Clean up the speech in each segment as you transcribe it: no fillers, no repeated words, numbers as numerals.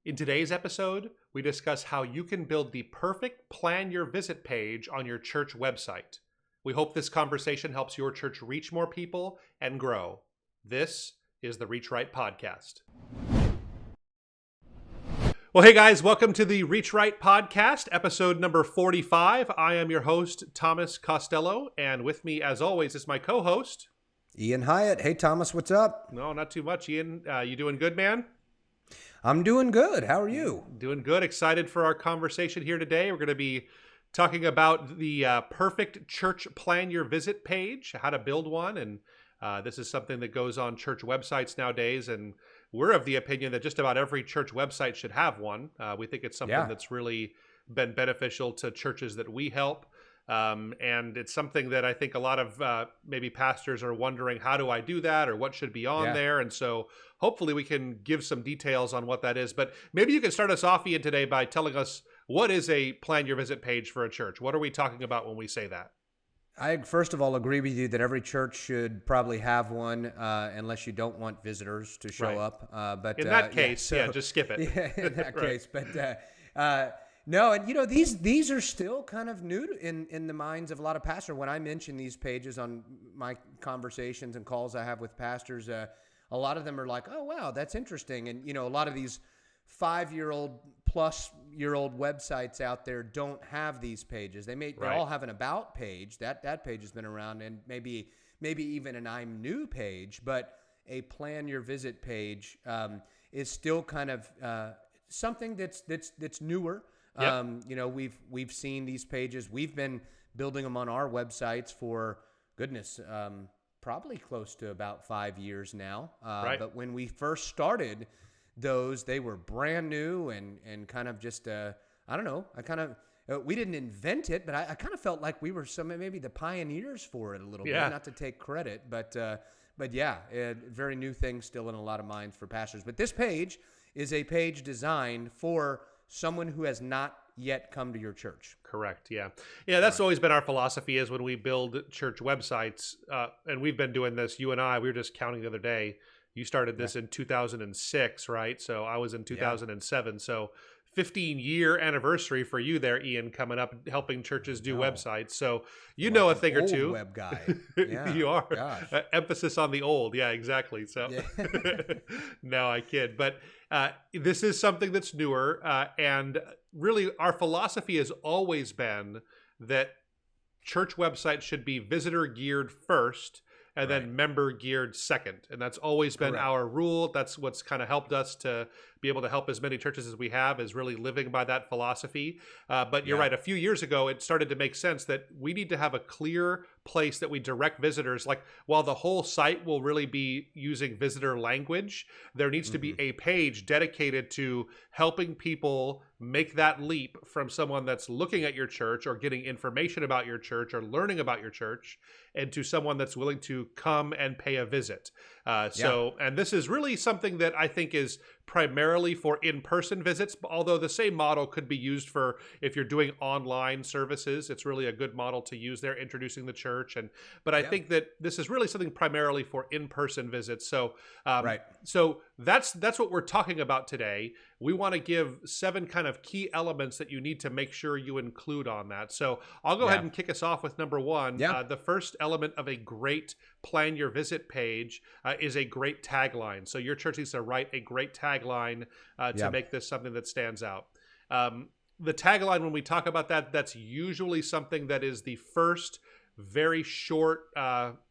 In today's episode, we discuss how you can build the perfect Plan Your Visit page on your church website. We hope this conversation helps your church reach more people and grow. This is the Reach Right Podcast. Well, hey guys, welcome to the Reach Right Podcast, episode number 45. I am your host, Thomas Costello, and with me, as always, is my co-host, Ian Hyatt. Hey, Thomas, what's up? No, not too much, Ian. You doing good, man? I'm doing good. How are you? Doing good. Excited for our conversation here today. We're going to be talking about the perfect church Plan Your Visit page, how to build one. And this is something that goes on church websites nowadays. And we're of the opinion that just about every church website should have one. We think it's something that's really been beneficial to churches that we help. And it's something that I think a lot of maybe pastors are wondering, how do I do that, or what should be on there? And so hopefully we can give some details on what that is. But maybe you can start us off, Ian, today by telling us, what is a Plan Your Visit page for a church? What are we talking about when we say that? I, first of all, agree with you that every church should probably have one, unless you don't want visitors to show up. But in that case, just skip it. Yeah, in that case. But no, and these are still kind of new in the minds of a lot of pastors. When I mention these pages on my conversations and calls I have with pastors, a lot of them are like, "Oh, wow, that's interesting." And a lot of these 5-year-old plus year old websites out there don't have these pages. They all have an about page. That page has been around, and maybe even an I'm new page, but a Plan Your Visit page is still kind of something that's newer. Yep. We've seen these pages. We've been building them on our websites for probably close to about 5 years now. But when we first started those, they were brand new and kind of just I don't know. We didn't invent it, but I kind of felt like we were maybe the pioneers for it a little bit. Not to take credit, but very new thing still in a lot of minds for pastors. But this page is a page designed for someone who has not yet come to your church. Correct. Yeah. That's always been our philosophy, is when we build church websites, and we've been doing this. You and I, we were just counting the other day. You started this in 2006, right? So I was in 2007. So 15-year anniversary for you there, Ian, coming up, helping churches do websites. So know a thing or two. Web guy. You are. Emphasis on the old. Yeah, exactly. So no, I kid. But this is something that's newer. And really, our philosophy has always been that church websites should be visitor geared first, and then member geared second. And that's always been our rule. That's what's kind of helped us to be able to help as many churches as we have, is really living by that philosophy. But you're right. A few years ago, it started to make sense that we need to have a clear place that we direct visitors. Like, while the whole site will really be using visitor language, there needs to be a page dedicated to helping people make that leap from someone that's looking at your church or getting information about your church or learning about your church, and to someone that's willing to come and pay a visit. And this is really something that I think is primarily for in-person visits, although the same model could be used for if you're doing online services. It's really a good model to use there, introducing the church. But I think that this is really something primarily for in-person visits. So so that's what we're talking about today. We want to give 7 kind of key elements that you need to make sure you include on that. So I'll go ahead and kick us off with number 1. The first element of a great Plan Your Visit page is a great tagline. So your church needs to write a great tagline to make this something that stands out. The tagline, when we talk about that, that's usually something that is the first very short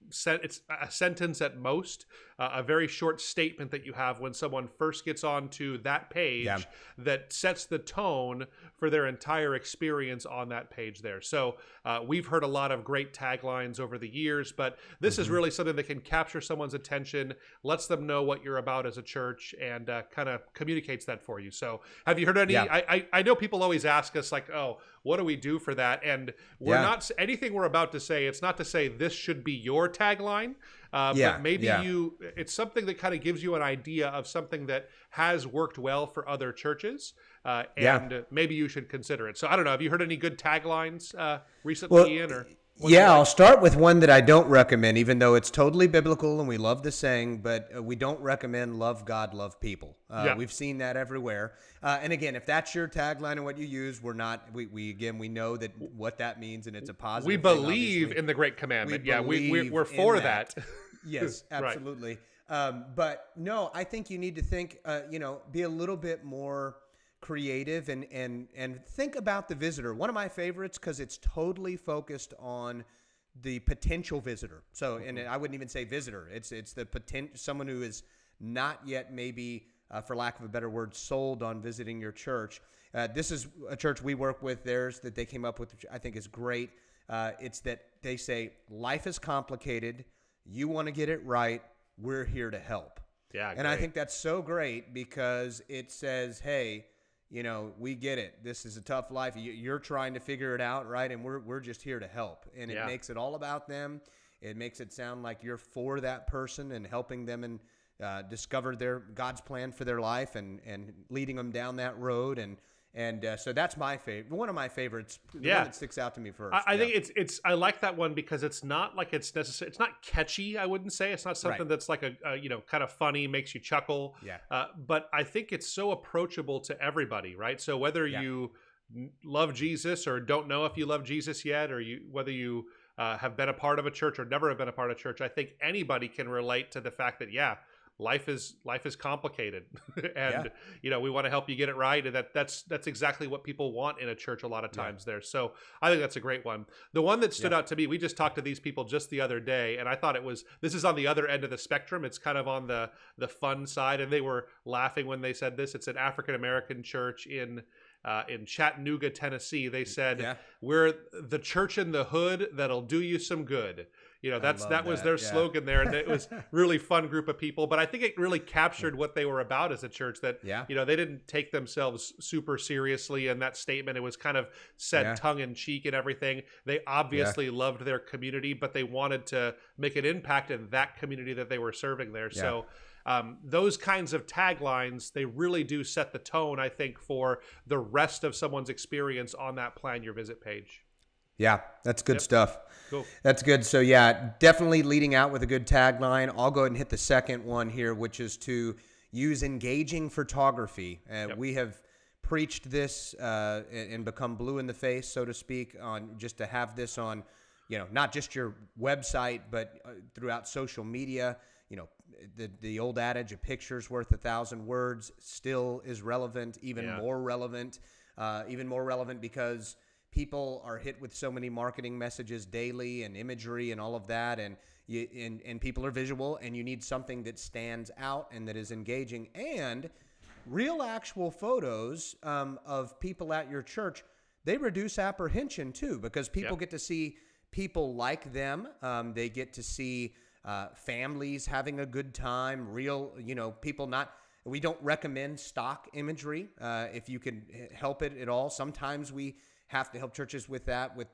it's a sentence at most, a very short statement that you have when someone first gets onto that page that sets the tone for their entire experience on that page there. So we've heard a lot of great taglines over the years, but this is really something that can capture someone's attention, lets them know what you're about as a church, and kind of communicates that for you. So have you heard any? I know people always ask us, like, oh, what do we do for that? And we're not, anything we're about to say, it's not to say this should be your tagline, but maybe it's something that kind of gives you an idea of something that has worked well for other churches, and maybe you should consider it. So I don't know, have you heard any good taglines recently, Ian? Or Yeah, I'll start with one that I don't recommend, even though it's totally biblical and we love the saying, but we don't recommend love God, love people. We've seen that everywhere. And again, if that's your tagline and what you use, we know that what that means, and it's a positive We believe in the Great Commandment. We're for that. Yes, absolutely. Right. But no, I think you need to think, be a little bit more creative and think about the visitor. One of my favorites, because it's totally focused on the potential visitor. So, and I wouldn't even say visitor. It's the someone who is not yet maybe, for lack of a better word, sold on visiting your church. This is a church we work with. Theirs that they came up with, which I think is great. It's that they say, life is complicated. You want to get it right. We're here to help. Yeah, and I think that's so great because it says, hey, we get it. This is a tough life. You're trying to figure it out, right? And we're just here to help. And it makes it all about them. It makes it sound like you're for that person and helping them and discover God's plan for their life and leading them down that road. And so that's my favorite. One of my favorites. The one that sticks out to me first. I think it's. I like that one because it's not like it's necessary. It's not catchy. I wouldn't say it's not something that's like a kind of funny, makes you chuckle. Yeah. But I think it's so approachable to everybody, right? So whether you love Jesus or don't know if you love Jesus yet, or whether you have been a part of a church or never have been a part of a church, I think anybody can relate to the fact that life is complicated, and we want to help you get it right, and that's exactly what people want in a church a lot of times there. So I think that's a great one. The one that stood out to me, we just talked to these people just the other day, and I thought this is on the other end of the spectrum. It's kind of on the fun side, and they were laughing when they said this. It's an African American church in Chattanooga, Tennessee. They said, we're the church in the hood that'll do you some good. That was their slogan there, and it was really fun group of people. But I think it really captured what they were about as a church. That they didn't take themselves super seriously in that statement. It was kind of said tongue in cheek and everything. They obviously loved their community, but they wanted to make an impact in that community that they were serving there. Yeah. So those kinds of taglines, they really do set the tone, I think, for the rest of someone's experience on that Plan Your Visit page. Yeah, that's good stuff. Cool. That's good. So definitely leading out with a good tagline. I'll go ahead and hit the second one here, which is to use engaging photography. We have preached this and become blue in the face, so to speak, on just to have this on, not just your website, but throughout social media. The old adage, a picture's worth 1,000 words, still is relevant, even more relevant because people are hit with so many marketing messages daily and imagery and all of that, and people are visual, and you need something that stands out and that is engaging. And real actual photos of people at your church, they reduce apprehension too, because people get to see people like them. They get to see families having a good time, real, people not. We don't recommend stock imagery if you can help it at all. Sometimes we have to help churches with that, with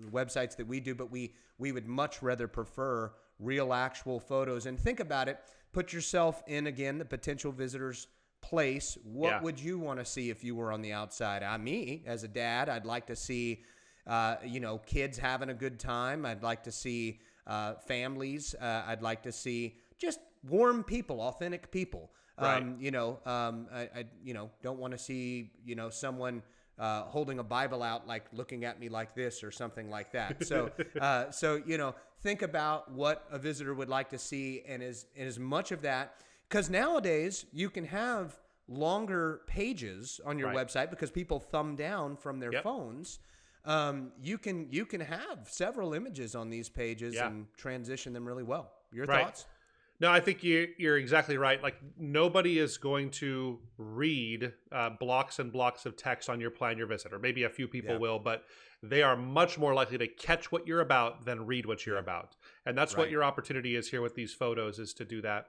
websites that we do, but we would much rather prefer real actual photos. And think about it, put yourself in, again, the potential visitor's place. What would you want to see if you were on the outside? Me, as a dad, I'd like to see, kids having a good time. I'd like to see families. I'd like to see just warm people, authentic people. Right. I don't want to see, someone holding a Bible out, like looking at me like this or something like that. So, think about what a visitor would like to see, and as much of that, because nowadays you can have longer pages on your website because people thumb down from their phones. You can have several images on these pages and transition them really well. Your thoughts? No, I think you're exactly right. Like, nobody is going to read blocks and blocks of text on your Plan Your Visit, or maybe a few people will, but they are much more likely to catch what you're about than read what you're about. And that's what your opportunity is here with these photos, is to do that.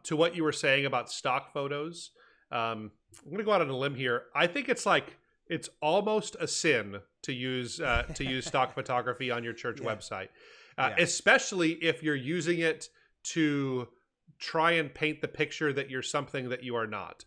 To what you were saying about stock photos, I'm going to go out on a limb here. I think it's almost a sin to use stock photography on your church website, especially if you're using it to try and paint the picture that you're something that you are not.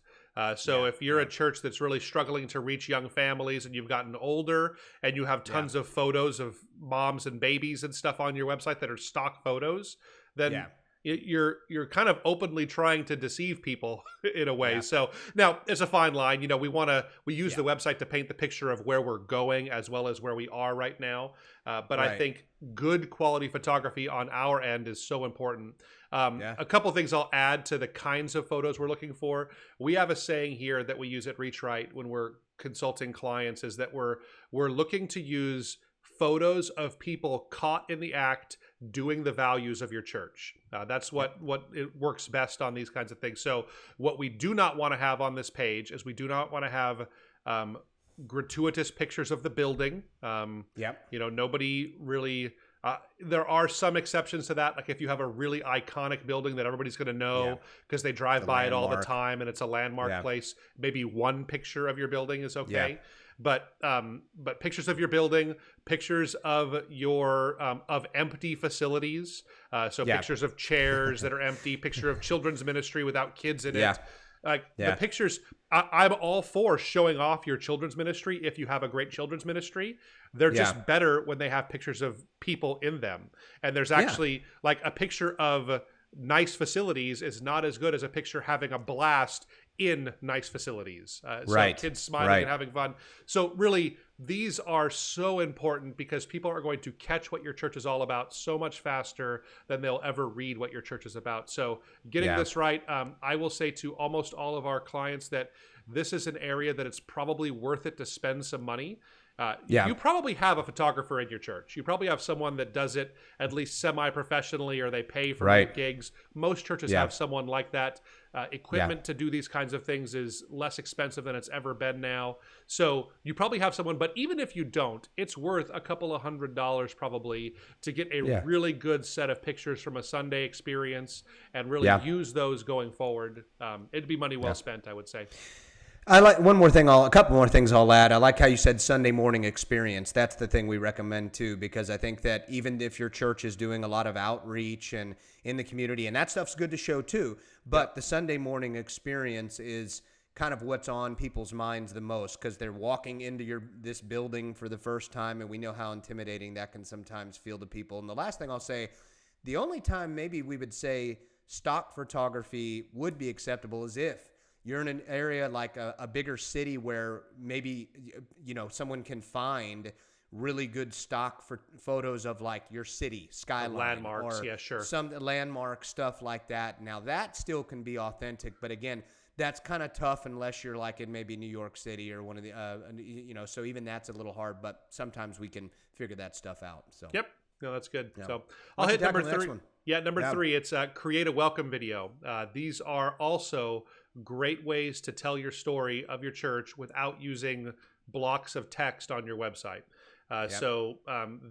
So if you're a church that's really struggling to reach young families and you've gotten older and you have tons of photos of moms and babies and stuff on your website that are stock photos, then you're kind of openly trying to deceive people in a way. So now it's a fine line. We use the website to paint the picture of where we're going as well as where we are right now. But I think good quality photography on our end is so important. A couple things I'll add to the kinds of photos we're looking for. We have a saying here that we use at Reach Right when we're consulting clients is that we're looking to use photos of people caught in the act doing the values of your church. That's what it works best on these kinds of things. So what we do not want to have on this page is we do not want to have gratuitous pictures of the building. Nobody really... there are some exceptions to that. Like if you have a really iconic building that everybody's going to know because they drive by it all the time and it's a landmark place, maybe one picture of your building is okay. But pictures of your building, pictures of your of empty facilities, pictures of chairs that are empty, picture of children's ministry without kids in it. The pictures, I'm all for showing off your children's ministry if you have a great children's ministry. They're just better when they have pictures of people in them. And there's actually like a picture of nice facilities is not as good as a picture having a blast in nice facilities. Kids smiling and having fun. So really, these are so important because people are going to catch what your church is all about so much faster than they'll ever read what your church is about. So getting this right, I will say to almost all of our clients that this is an area that it's probably worth it to spend some money. You probably have a photographer in your church. You probably have someone that does it at least semi-professionally or they pay for gigs. Most churches have someone like that. Equipment to do these kinds of things is less expensive than it's ever been now. So you probably have someone, but even if you don't, it's worth a couple of $100 probably to get a really good set of pictures from a Sunday experience and really use those going forward. It'd be money well spent, I would say. I like a couple more things I'll add. I like how you said Sunday morning experience. That's the thing we recommend too, because I think that even if your church is doing a lot of outreach and in the community, and that stuff's good to show too, but the Sunday morning experience is kind of what's on people's minds the most because they're walking into this building for the first time, and we know how intimidating that can sometimes feel to people. And the last thing I'll say, the only time maybe we would say stock photography would be acceptable is if you're in an area like a bigger city where maybe, someone can find really good stock for photos of like your city skyline, landmarks, or some landmark stuff like that. Now that still can be authentic, but again, that's kind of tough unless you're like in maybe New York City or one of the, so even that's a little hard, but sometimes we can figure that stuff out. So. Yep. No, that's good. Yeah. So I'll hit number 3. Number 3, it's create a welcome video. These are also great ways to tell your story of your church without using blocks of text on your website. So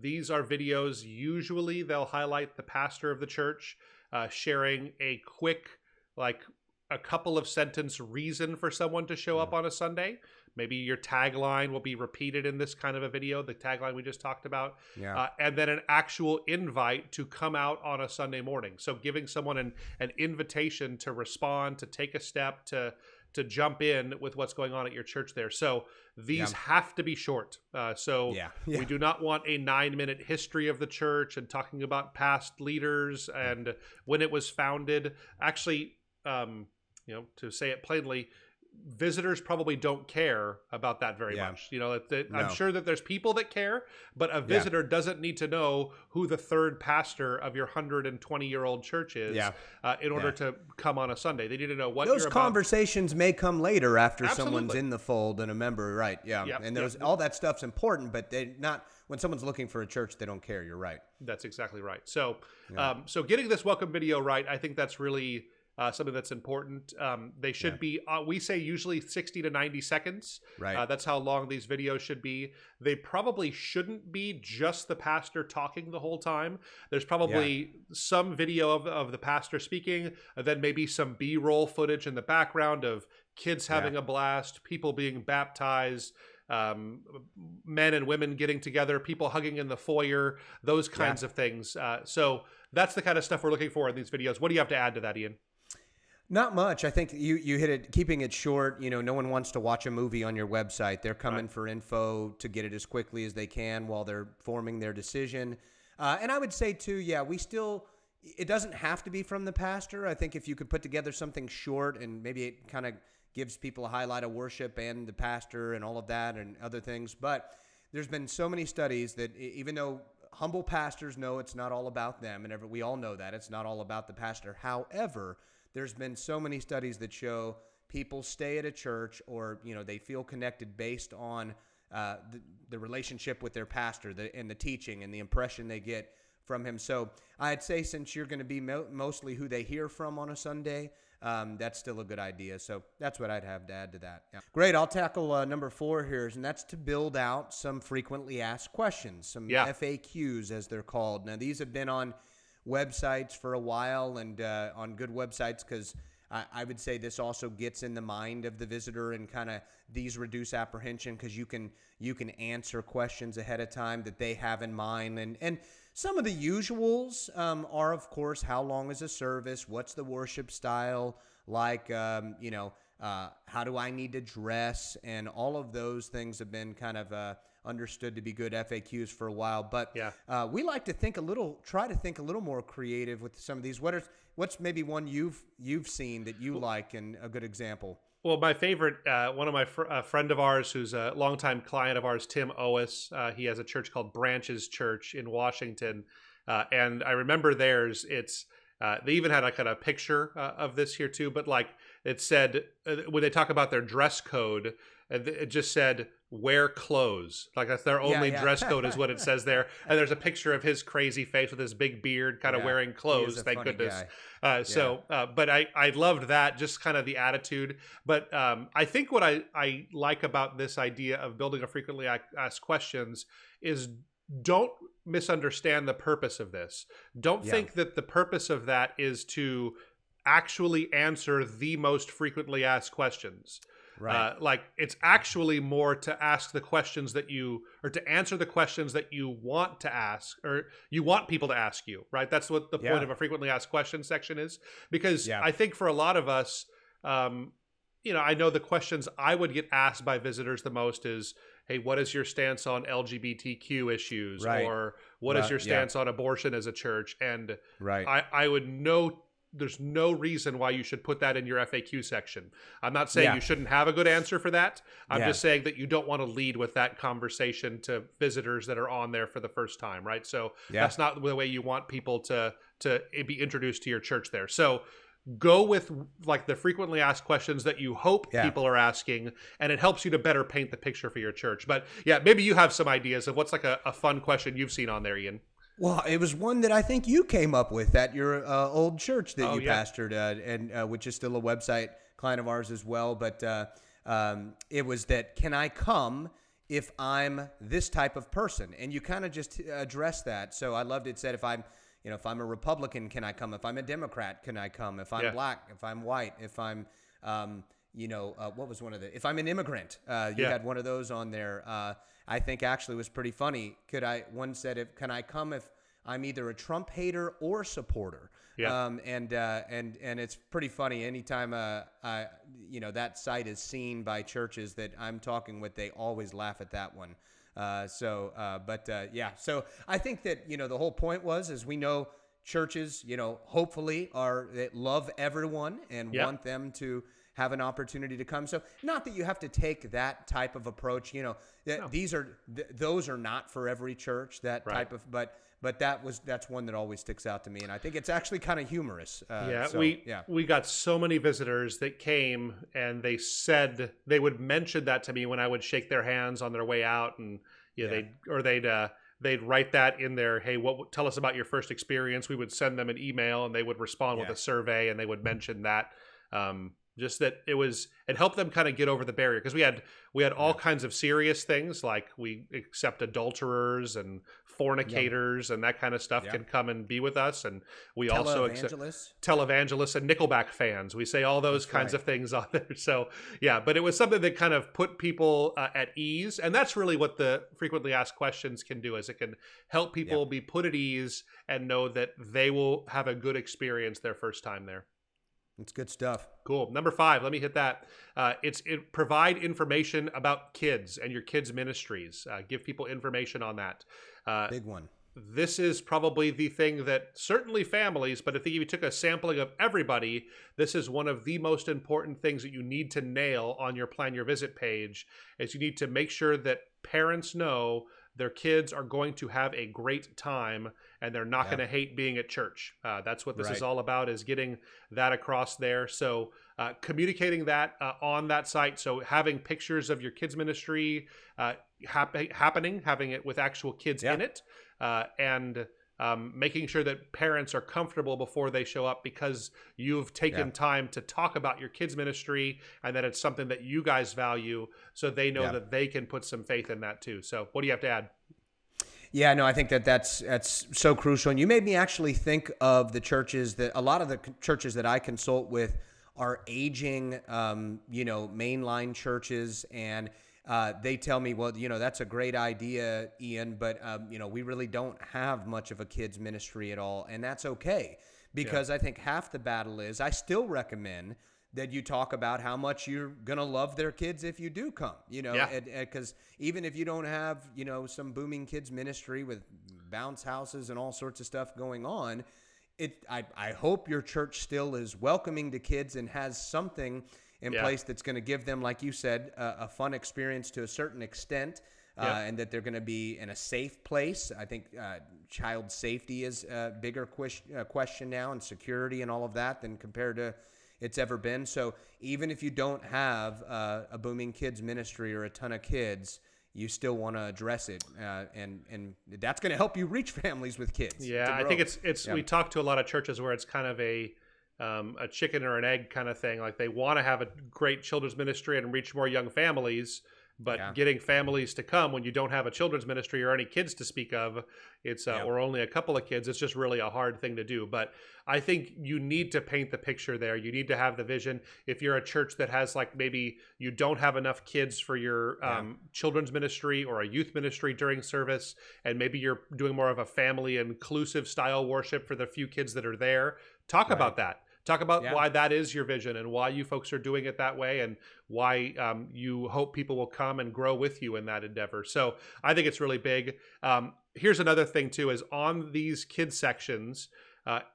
these are videos. Usually they'll highlight the pastor of the church sharing a quick, like a couple of sentence reason for someone to show up on a Sunday. Maybe your tagline will be repeated in this kind of a video, the tagline we just talked about. And then an actual invite to come out on a Sunday morning. So giving someone an invitation to respond, to take a step, to jump in with what's going on at your church there. So these have to be short. We do not want a 9-minute history of the church and talking about past leaders and when it was founded. Actually, to say it plainly, visitors probably don't care about that very much. I'm sure that there's people that care, but a visitor doesn't need to know who the third pastor of your 120-year-old church is in order to come on a Sunday. They need to know what those conversations may come later after someone's in the fold and a member, right? And all that stuff's important, but they not when someone's looking for a church, they don't care. You're right. That's exactly right. So, so getting this welcome video right, I think that's really something that's important. They should be, we say usually 60 to 90 seconds. Right. That's how long these videos should be. They probably shouldn't be just the pastor talking the whole time. There's probably some video of the pastor speaking, and then maybe some B-roll footage in the background of kids having a blast, people being baptized, men and women getting together, people hugging in the foyer, those kinds of things. So that's the kind of stuff we're looking for in these videos. What do you have to add to that, Ian? Not much. I think you hit it, keeping it short. No one wants to watch a movie on your website. They're coming for info to get it as quickly as they can while they're forming their decision. And I would say too, it doesn't have to be from the pastor. I think if you could put together something short and maybe it kind of gives people a highlight of worship and the pastor and all of that and other things. But there's been so many studies that even though humble pastors know it's not all about them, and we all know that it's not all about the pastor. However, there's been so many studies that show people stay at a church or, they feel connected based on the relationship with their pastor and the teaching and the impression they get from him. So I'd say since you're going to be mostly who they hear from on a Sunday, that's still a good idea. So that's what I'd have to add to that. Yeah. Great. I'll tackle number 4 here, and that's to build out some frequently asked questions, some FAQs as they're called. Now, these have been on websites for a while and on good websites because I would say this also gets in the mind of the visitor and kind of these reduce apprehension because you can answer questions ahead of time that they have in mind. And some of the usuals are, of course, how long is a service? What's the worship style like? How do I need to dress? And all of those things have been kind of understood to be good FAQs for a while, but we like to try to think a little more creative with some of these. What's maybe one you've seen that you like and a good example? Well, my favorite, one of my friend of ours who's a longtime client of ours, Tim Owis, he has a church called Branches Church in Washington, and I remember theirs. It's they even had a kind of picture of this here too, but like it said when they talk about their dress code, it just said wear clothes. Like that's their only dress code is what it says there. And there's a picture of his crazy face with his big beard kind of wearing clothes. Thank goodness. But I loved that, just kind of the attitude. But I think what I like about this idea of building a frequently asked questions is don't misunderstand the purpose of this. Don't think that the purpose of that is to actually answer the most frequently asked questions. Right. Like it's actually more to ask the questions or to answer the questions that you want to ask or you want people to ask you, right? That's what the point of a frequently asked questions section is. Because I think for a lot of us, I know the questions I would get asked by visitors the most is, hey, what is your stance on LGBTQ issues? Right. Or what is your stance on abortion as a church? And I would know there's no reason why you should put that in your FAQ section. I'm not saying you shouldn't have a good answer for that. I'm just saying that you don't want to lead with that conversation to visitors that are on there for the first time, right? So that's not the way you want people to be introduced to your church there. So go with like the frequently asked questions that you hope people are asking, and it helps you to better paint the picture for your church. But maybe you have some ideas of what's like a fun question you've seen on there, Ian. Well, it was one that I think you came up with at your old church that you pastored, and which is still a website client of ours as well. But it was that, can I come if I'm this type of person? And you kind of just address that. So I loved it. Said if I'm a Republican, can I come? If I'm a Democrat, can I come? If I'm black, if I'm white, if I'm what was one of the? If I'm an immigrant, you had one of those on there. I think actually was pretty funny. One said, can I come if I'm either a Trump hater or supporter? And it's pretty funny. Anytime that site is seen by churches that I'm talking with, they always laugh at that one. So I think that the whole point was, as we know, churches hopefully that love everyone and want them to have an opportunity to come. So not that you have to take that type of approach, those are not for every church, that type of, but that's one that always sticks out to me. And I think it's actually kind of humorous. We got so many visitors that came and they said they would mention that to me when I would shake their hands on their way out, and they'd write that in there. Hey, tell us about your first experience. We would send them an email and they would respond with a survey, and they would mention that. Just that it helped them kind of get over the barrier, because we had all kinds of serious things, like we accept adulterers and fornicators and that kind of stuff can come and be with us, and we also accept televangelists and Nickelback fans. We say all those kinds of things on there. So but it was something that kind of put people at ease, and that's really what the frequently asked questions can do, is it can help people be put at ease and know that they will have a good experience their first time there. It's good stuff. Cool. Number 5, let me hit that. Provide information about kids and your kids' ministries. Give people information on that. Big one. This is probably the thing that certainly families, but I think if you took a sampling of everybody, this is one of the most important things that you need to nail on your Plan Your Visit page, is you need to make sure that parents know their kids are going to have a great time and they're not going to hate being at church. That's what this is all about, is getting that across there. So communicating that on that site. So having pictures of your kids ministry having it with actual kids in it, and making sure that parents are comfortable before they show up, because you've taken time to talk about your kids ministry and that it's something that you guys value, so they know that they can put some faith in that too. So what do you have to add? Yeah, no, I think that's so crucial. And you made me actually think of the churches that, a lot of the churches that I consult with are aging, mainline churches, and they tell me, well, that's a great idea, Ian, but, we really don't have much of a kids ministry at all. And that's okay, because I think half the battle is, I still recommend that you talk about how much you're going to love their kids if you do come, because even if you don't have, some booming kids ministry with bounce houses and all sorts of stuff going on, I hope your church still is welcoming to kids and has something in place that's going to give them, like you said, a fun experience to a certain extent, and that they're going to be in a safe place. I think child safety is a bigger question now, and security and all of that, than compared to it's ever been. So even if you don't have a booming kids ministry or a ton of kids, you still want to address it, and that's going to help you reach families with kids. Yeah, I think it's we talk to a lot of churches where it's kind of a chicken or an egg kind of thing. Like, they want to have a great children's ministry and reach more young families, but getting families to come when you don't have a children's ministry or any kids to speak of, or only a couple of kids, it's just really a hard thing to do. But I think you need to paint the picture there. You need to have the vision. If you're a church that has, like, maybe you don't have enough kids for your children's ministry or a youth ministry during service, and maybe you're doing more of a family inclusive style worship for the few kids that are there, talk about that. Talk about why that is your vision and why you folks are doing it that way, and why you hope people will come and grow with you in that endeavor. So I think it's really big. Here's another thing too, is on these kids sections,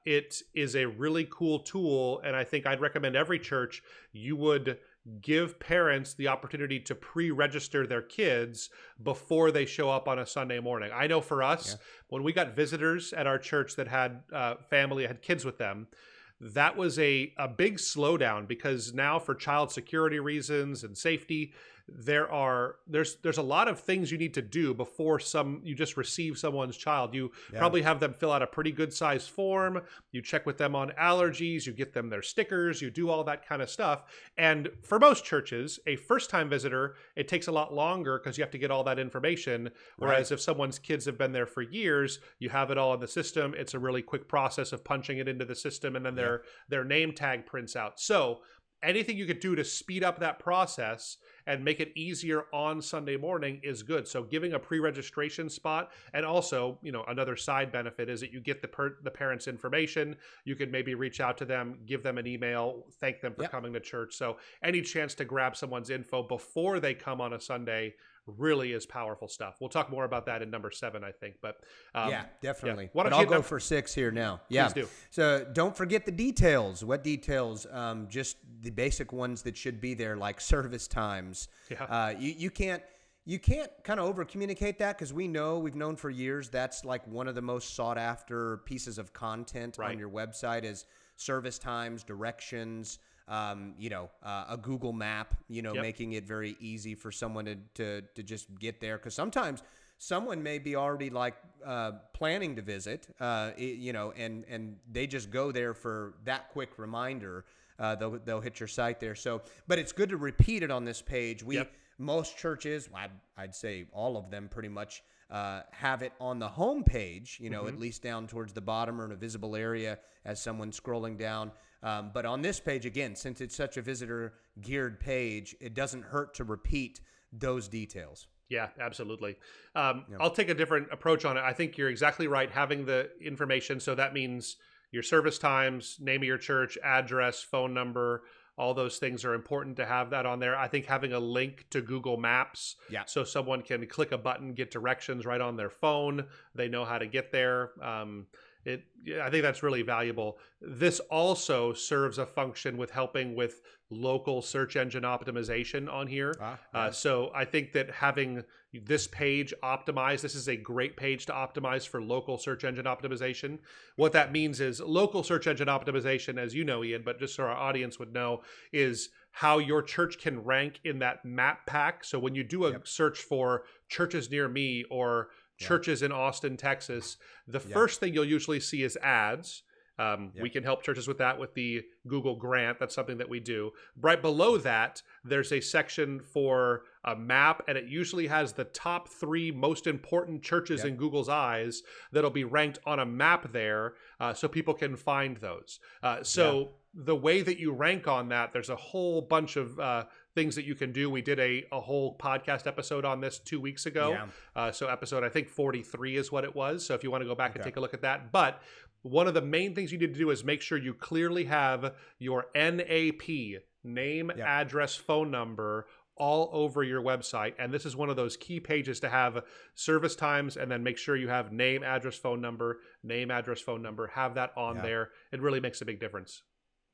it is a really cool tool. And I think I'd recommend every church, you would give parents the opportunity to pre-register their kids before they show up on a Sunday morning. I know for us, when we got visitors at our church that had had kids with them, that was a big slowdown, because now, for child security reasons and safety, there's a lot of things you need to do before you just receive someone's child. You probably have them fill out a pretty good sized form. You check with them on allergies. You get them their stickers. You do all that kind of stuff. And for most churches, a first time visitor, it takes a lot longer because you have to get all that information. Whereas if someone's kids have been there for years, you have it all in the system. It's a really quick process of punching it into the system, and then their name tag prints out. So anything you could do to speed up that process and make it easier on Sunday morning is good. So giving a pre-registration spot, and also, another side benefit is that you get the parents' information. You can maybe reach out to them, give them an email, thank them for coming to church. So any chance to grab someone's info before they come on a Sunday really is powerful stuff. We'll talk more about that in number 7, I think. But definitely. Why don't I'll go for 6 here now. Please do. So don't forget the details. What details? Just the basic ones that should be there, like service times. You can't kind of over communicate that, because we've known for years that's like one of the most sought after pieces of content on your website is service times, directions. A Google map, making it very easy for someone to just get there. Because sometimes someone may be already planning to visit, and they just go there for that quick reminder. They'll hit your site there. So, but it's good to repeat it on this page. Most churches, I'd say all of them pretty much, have it on the home page, at least down towards the bottom or in a visible area as someone's scrolling down. But on this page, again, since it's such a visitor-geared page, it doesn't hurt to repeat those details. Yeah, absolutely. I'll take a different approach on it. I think you're exactly right, having the information. So that means, your service times, name of your church, address, phone number. All those things are important to have that on there. I think having a link to Google Maps, so someone can click a button, get directions right on their phone. They know how to get there. I think that's really valuable. This also serves a function with helping with local search engine optimization on here. So I think that having this page optimized, this is a great page to optimize for local search engine optimization. What that means is local search engine optimization, as you know, Ian, but just so our audience would know, is how your church can rank in that map pack. So when you do a search for churches near me or churches in Austin, Texas, the first thing you'll usually see is ads. We can help churches with that with the Google grant. That's something that we do. Right below that, there's a section for a map, and it usually has the top 3 most important churches in Google's eyes that'll be ranked on a map there, so people can find those. The way that you rank on that, there's a whole bunch of things that you can do. We did a whole podcast episode on this 2 weeks ago. So episode, I think 43 is what it was. So if you want to go back and take a look at that. But one of the main things you need to do is make sure you clearly have your NAP, name, address, phone number, all over your website. And this is one of those key pages to have service times, and then make sure you have name, address, phone number, have that on there. It really makes a big difference.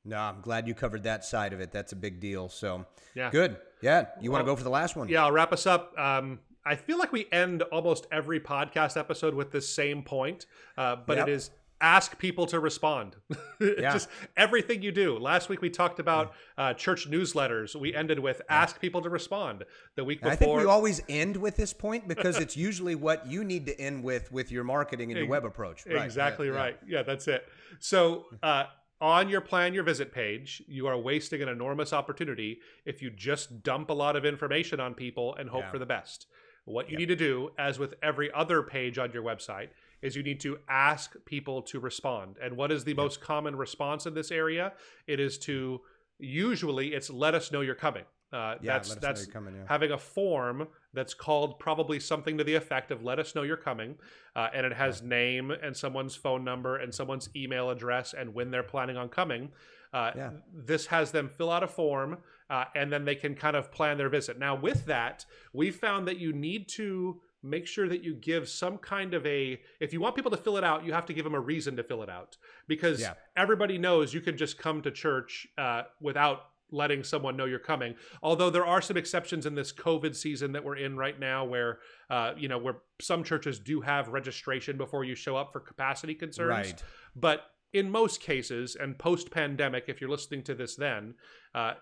No, I'm glad you covered that side of it. That's a big deal. So good. Yeah. You want to go for the last one? Yeah, I'll wrap us up. I feel like we end almost every podcast episode with this same point, but it is ask people to respond. Just everything you do. Last week we talked about church newsletters. We ended with ask people to respond. The week before, I think we always end with this point because it's usually what you need to end with your marketing and your web approach. Exactly right. Yeah, that's it. So on your Plan Your Visit page, you are wasting an enormous opportunity if you just dump a lot of information on people and hope for the best. What you need to do, as with every other page on your website, is you need to ask people to respond. And what is the most common response in this area? It is to, usually it's let us know you're coming. That's having a form that's called probably something to the effect of let us know you're coming. And it has name and someone's phone number and someone's email address and when they're planning on coming. This has them fill out a form and then they can kind of plan their visit. Now with that, we found that you need to make sure that you give some kind of if you want people to fill it out, you have to give them a reason to fill it out, because everybody knows you can just come to church without letting someone know you're coming. Although there are some exceptions in this COVID season that we're in right now where, where some churches do have registration before you show up for capacity concerns. But in most cases, and post-pandemic, if you're listening to this then,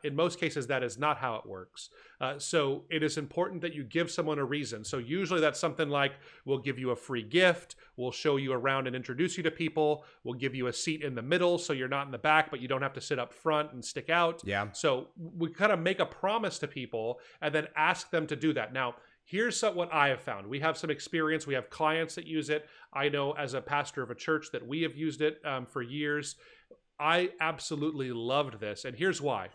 in most cases, that is not how it works. So it is important that you give someone a reason. So usually that's something like, we'll give you a free gift, we'll show you around and introduce you to people, we'll give you a seat in the middle so you're not in the back, but you don't have to sit up front and stick out. So we kind of make a promise to people and then ask them to do that. Now, here's what I have found. We have some experience. We have clients that use it. I know as a pastor of a church that we have used it for years. I absolutely loved this. And here's why.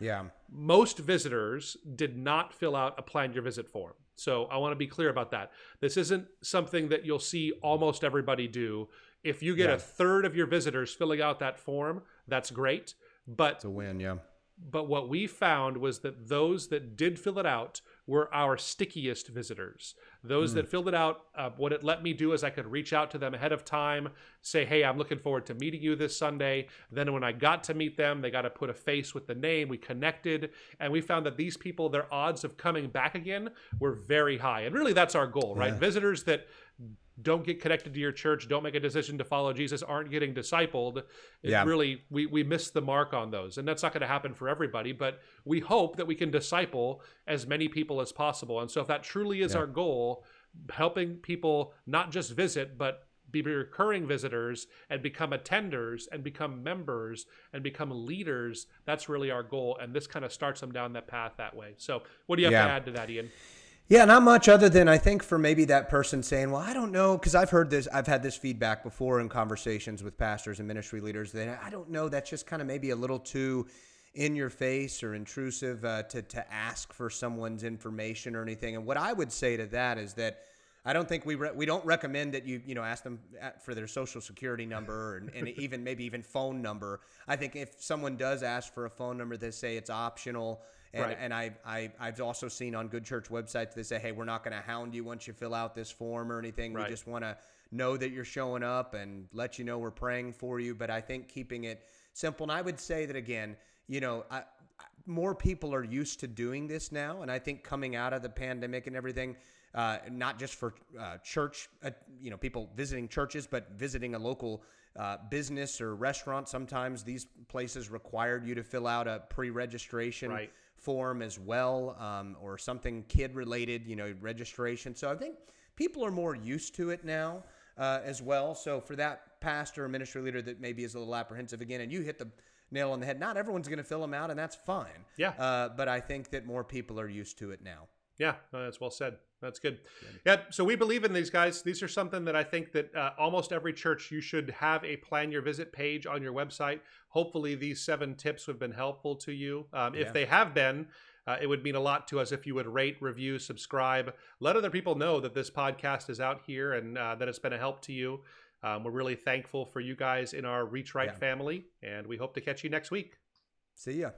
Most visitors did not fill out a Plan Your Visit form. So I want to be clear about that. This isn't something that you'll see almost everybody do. If you get a third of your visitors filling out that form, that's great. But it's a win, But what we found was that those that did fill it out were our stickiest visitors. Those that filled it out, what it let me do is I could reach out to them ahead of time, say, hey, I'm looking forward to meeting you this Sunday. Then when I got to meet them, they got to put a face with the name. We connected, and we found that these people, their odds of coming back again were very high. And really, that's our goal, right? Visitors that don't get connected to your church, don't make a decision to follow Jesus, aren't getting discipled. Really, we miss the mark on those. And that's not going to happen for everybody, but we hope that we can disciple as many people as possible. And so if that truly is our goal, helping people not just visit, but be recurring visitors and become attenders and become members and become leaders, that's really our goal. And this kind of starts them down that path that way. So what do you have to add to that, Ian? Yeah, not much other than I think for maybe that person saying, well, I don't know, because I've had this feedback before in conversations with pastors and ministry leaders that I don't know, that's just kind of maybe a little too in your face or intrusive to ask for someone's information or anything. And what I would say to that is that I don't think we don't recommend that you ask them for their social security number and even maybe even phone number. I think if someone does ask for a phone number, they say it's optional. And I've also seen on Good Church websites, they say, hey, we're not going to hound you once you fill out this form or anything. We just want to know that you're showing up and let you know we're praying for you. But I think keeping it simple. And I would say that, again, more people are used to doing this now. And I think coming out of the pandemic and everything, not just for church, people visiting churches, but visiting a local business or restaurant. Sometimes these places required you to fill out a pre-registration form as well, or something kid-related, registration. So I think people are more used to it now as well. So for that pastor or ministry leader that maybe is a little apprehensive again, and you hit the nail on the head, not everyone's going to fill them out, and that's fine. Yeah. But I think that more people are used to it now. Yeah, no, that's well said. That's good. Yeah, so we believe in these guys. These are something that I think that almost every church, you should have a Plan Your Visit page on your website. Hopefully these 7 tips have been helpful to you. If they have been, it would mean a lot to us if you would rate, review, subscribe. Let other people know that this podcast is out here and that it's been a help to you. We're really thankful for you guys in our Reach Right family, and we hope to catch you next week. See ya.